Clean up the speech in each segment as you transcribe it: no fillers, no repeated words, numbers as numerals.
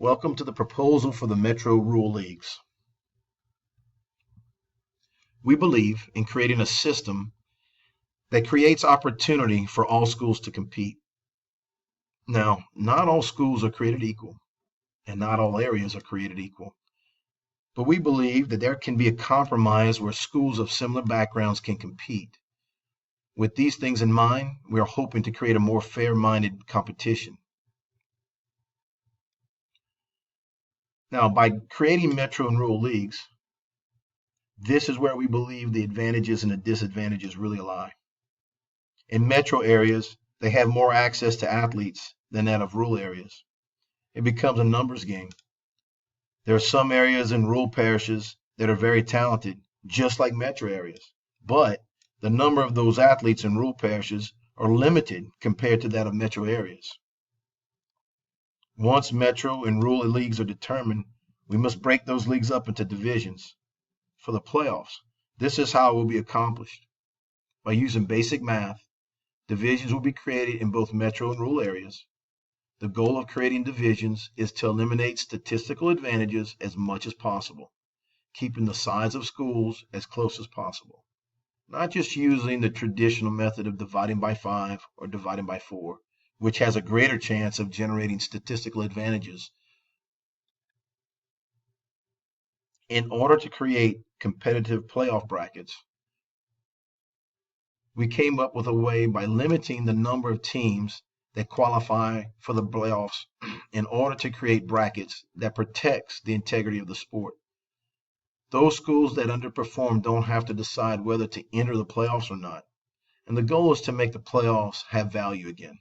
Welcome to the proposal for the Metro Rural Leagues. We believe in creating a system that creates opportunity for all schools to compete. Now, not all schools are created equal, and not all areas are created equal. But we believe that there can be a compromise where schools of similar backgrounds can compete. With these things in mind, we are hoping to create a more fair-minded competition. Now, by creating Metro and Rural Leagues, this is where we believe the advantages and the disadvantages really lie. In metro areas, they have more access to athletes than that of rural areas. It becomes a numbers game. There are some areas in rural parishes that are very talented, just like metro areas, but the number of those athletes in rural parishes are limited compared to that of metro areas. Once metro and rural leagues are determined, we must break those leagues up into divisions. For the playoffs, this is how it will be accomplished. By using basic math, divisions will be created in both metro and rural areas. The goal of creating divisions is to eliminate statistical advantages as much as possible, keeping the size of schools as close as possible. Not just using the traditional method of dividing by 5 or dividing by 4, which has a greater chance of generating statistical advantages. In order to create competitive playoff brackets, we came up with a way by limiting the number of teams that qualify for the playoffs in order to create brackets that protects the integrity of the sport. Those schools that underperform don't have to decide whether to enter the playoffs or not. And the goal is to make the playoffs have value again.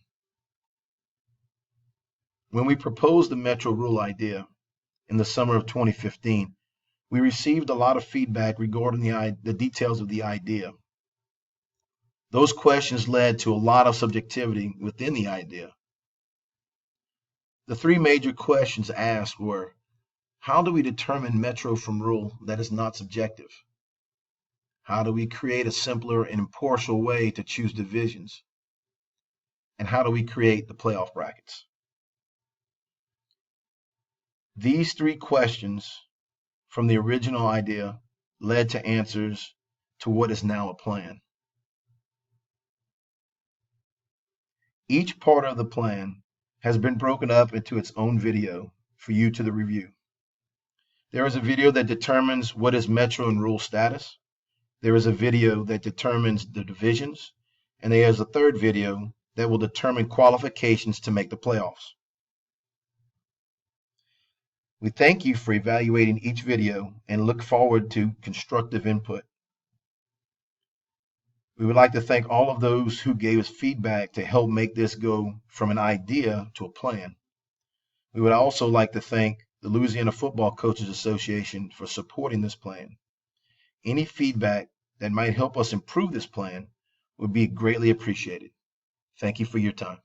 When we proposed the Metro Rule idea in the summer of 2015, we received a lot of feedback regarding the details of the idea. Those questions led to a lot of subjectivity within the idea. The three major questions asked were, how do we determine metro from rural that is not subjective? How do we create a simpler and impartial way to choose divisions? And how do we create the playoff brackets? These three questions from the original idea led to answers to what is now a plan. Each part of the plan has been broken up into its own video for you to review. There is a video that determines what is metro and rural status. There is a video that determines the divisions, and there is a third video that will determine qualifications to make the playoffs. We thank you for evaluating each video and look forward to constructive input. We would like to thank all of those who gave us feedback to help make this go from an idea to a plan. We would also like to thank the Louisiana Football Coaches Association for supporting this plan. Any feedback that might help us improve this plan would be greatly appreciated. Thank you for your time.